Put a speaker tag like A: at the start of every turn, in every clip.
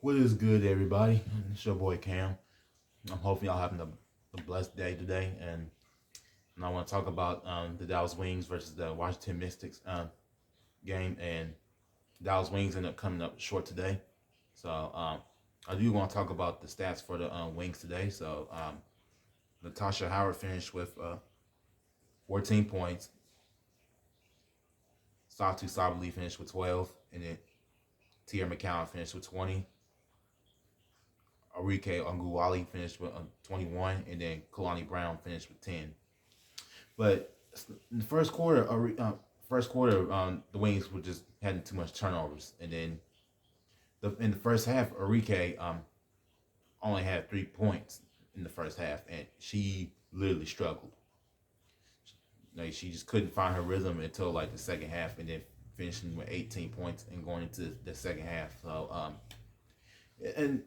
A: What is good, everybody? It's your boy Cam. I'm hoping y'all having a blessed day today, and I want to talk about the Dallas Wings versus the Washington Mystics game. And Dallas Wings ended up coming up short today, so I do want to talk about the stats for the Wings today. So Natasha Howard finished with 14 points. Satu Sabali finished with 12, and then Tia McCown finished with 20. Arike Onguwali finished with 21, and then Kalani Brown finished with 10. But in the first quarter, the Wings were just having too much turnovers, and then in the first half, Arike only had 3 points in the first half, and she literally struggled. Like she just couldn't find her rhythm until like the second half, and then finishing with 18 points and going into the second half. So and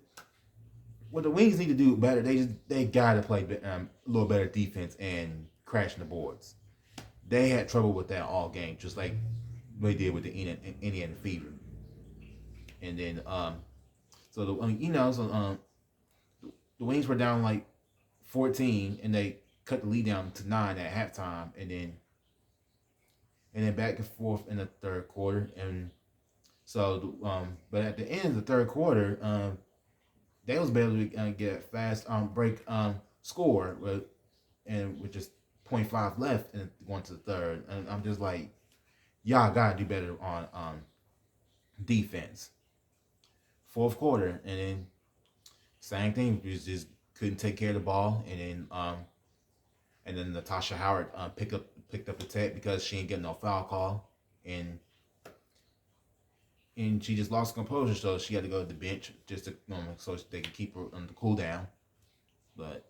A: what the Wings need to do better, they gotta play a little better defense and crashing the boards. They had trouble with that all game, just like they did with the Indiana Fever. And then so the Wings were down like 14, and they cut the lead down to 9 at halftime, and then back and forth in the third quarter. And so but at the end of the third quarter, they was able to get a fast break score with just point 0.5 left and going to the third. And I'm just like, y'all gotta do better on defense. Fourth quarter, and then same thing. We just couldn't take care of the ball, and then Natasha Howard picked up the tech because she ain't getting no foul call, and she just lost composure, so she had to go to the bench just to so they could keep her on the cool down. But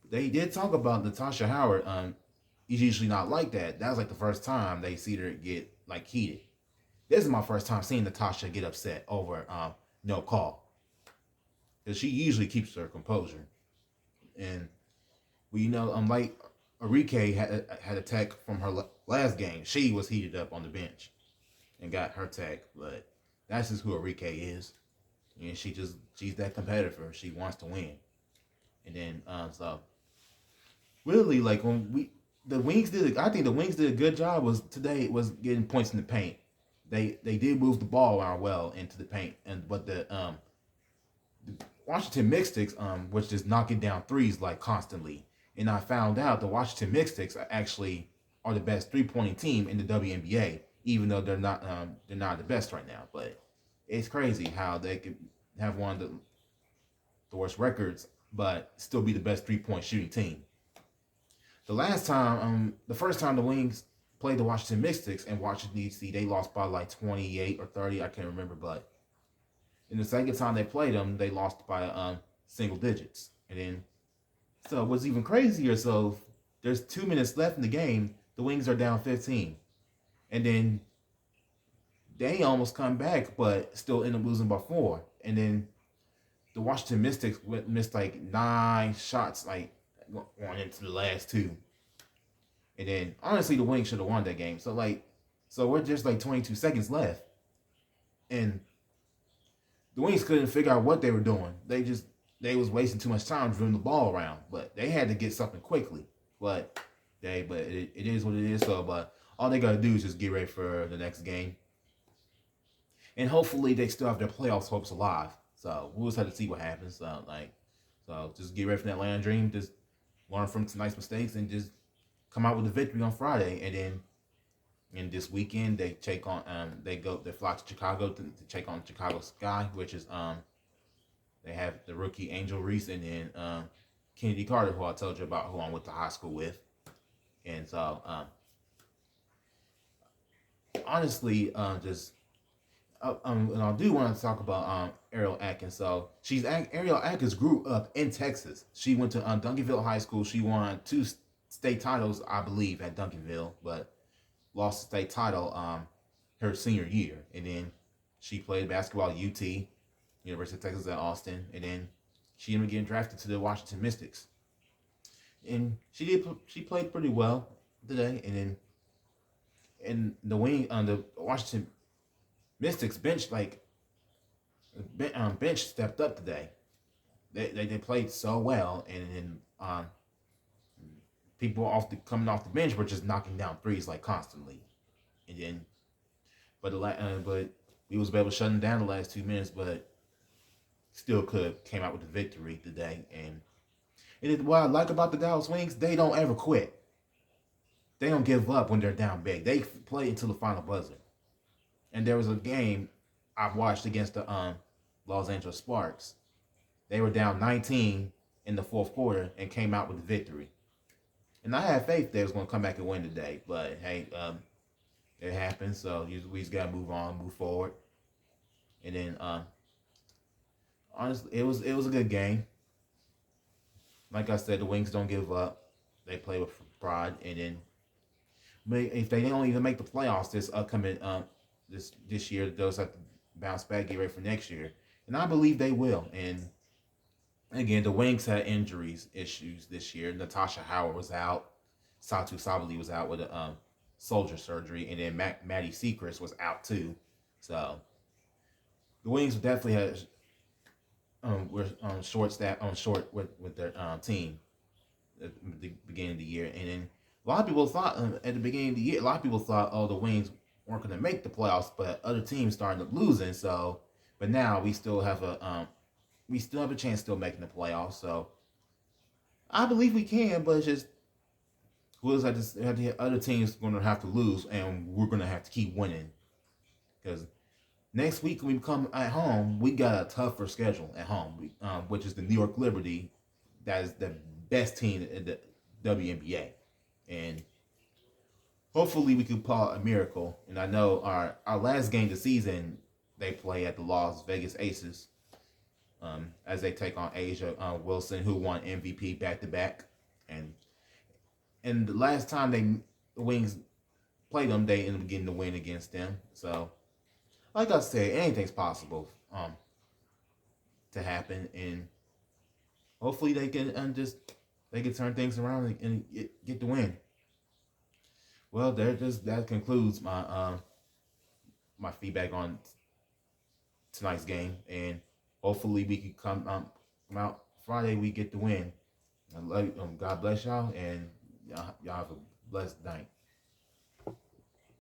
A: they did talk about Natasha Howard. He's usually not like that. That was like the first time they see her get like heated. This is my first time seeing Natasha get upset over no call, because she usually keeps her composure. And unlike Arike had a tech from her last game, she was heated up on the bench and got her tech. But that's just who Arike is, and she's that competitor. She wants to win. And then so really, like when the Wings did, I think the Wings did a good job was getting points in the paint. They did move the ball around well into the paint, but the Washington Mystics was just knocking down threes like constantly. And I found out the Washington Mystics are the best 3-pointing team in the WNBA, even though they're not the best right now. But it's crazy how they could have one of the worst records, but still be the best 3-point shooting team. The first time the Wings played the Washington Mystics in Washington D.C., they lost by like 28 or 30, I can't remember. But in the second time they played them, they lost by single digits. And then so what's even crazier? So there's 2 minutes left in the game. The Wings are down 15, and then they almost come back, but still end up losing by 4. And then the Washington Mystics missed like 9 shots, like going into the last 2. And then honestly, the Wings should have won that game. So we're just like 22 seconds left, and the Wings couldn't figure out what they were doing. They was wasting too much time dribbling the ball around, but they had to get something quickly. But it is what it is. So, but all they gotta do is just get ready for the next game, and hopefully they still have their playoffs hopes alive. So we'll just have to see what happens. So just get ready for that Atlanta Dream. Just learn from tonight's mistakes and just come out with a victory on Friday, and then. And this weekend they fly to Chicago to take on Chicago Sky, which is they have the rookie Angel Reese, and then Kennedy Carter, who I told you about, who I went to high school with. And so honestly, and I do want to talk about Ariel Atkins. So Ariel Atkins grew up in Texas. She went to Duncanville High School. She won 2 state titles, I believe, at Duncanville, but lost the state title her senior year. And then she played basketball at UT, University of Texas at Austin, and then she ended up getting drafted to the Washington Mystics. And she played pretty well today. And then the Washington Mystics bench, like bench stepped up today. They played so well, and then people coming off the bench were just knocking down threes like constantly, and then but we was able to shut them down the last 2 minutes, but still came out with the victory today. And what I like about the Dallas Wings, they don't ever quit. They don't give up when they're down big. They play until the final buzzer. And there was a game I watched against the Los Angeles Sparks. They were down 19 in the fourth quarter and came out with the victory. And I had faith they was going to come back and win today. But, hey, it happens. So we just got to move on, move forward. And then, honestly, it was a good game. Like I said, the Wings don't give up. They play with pride. And then, if they don't even make the playoffs this upcoming this year, they'll have to bounce back, get ready for next year. And I believe they will. And again, the Wings had issues this year. Natasha Howard was out. Satu Sabali was out with a shoulder surgery, and then Maddie Sechrist was out too. So the Wings definitely had were short with their team at the beginning of the year, and then a lot of people thought at the beginning of the year, the Wings weren't going to make the playoffs, but other teams started losing. So, but now we still have a chance still making the playoffs. So I believe we can, but it's just other teams going to have to lose, and we're going to have to keep winning because next week when we come at home, we got a tougher schedule at home, which is the New York Liberty. That is the best team in the WNBA, and hopefully we can pull a miracle. And I know our last game of the season, they play at the Las Vegas Aces, as they take on Asia Wilson, who won MVP back-to-back. And the last time the Wings played them, they ended up getting the win against them. So, like I said, anything's possible to happen, and hopefully they can turn things around and get the win. Well, that concludes my my feedback on tonight's game, and hopefully we can come out Friday. We get the win. God bless y'all, and y'all have a blessed night.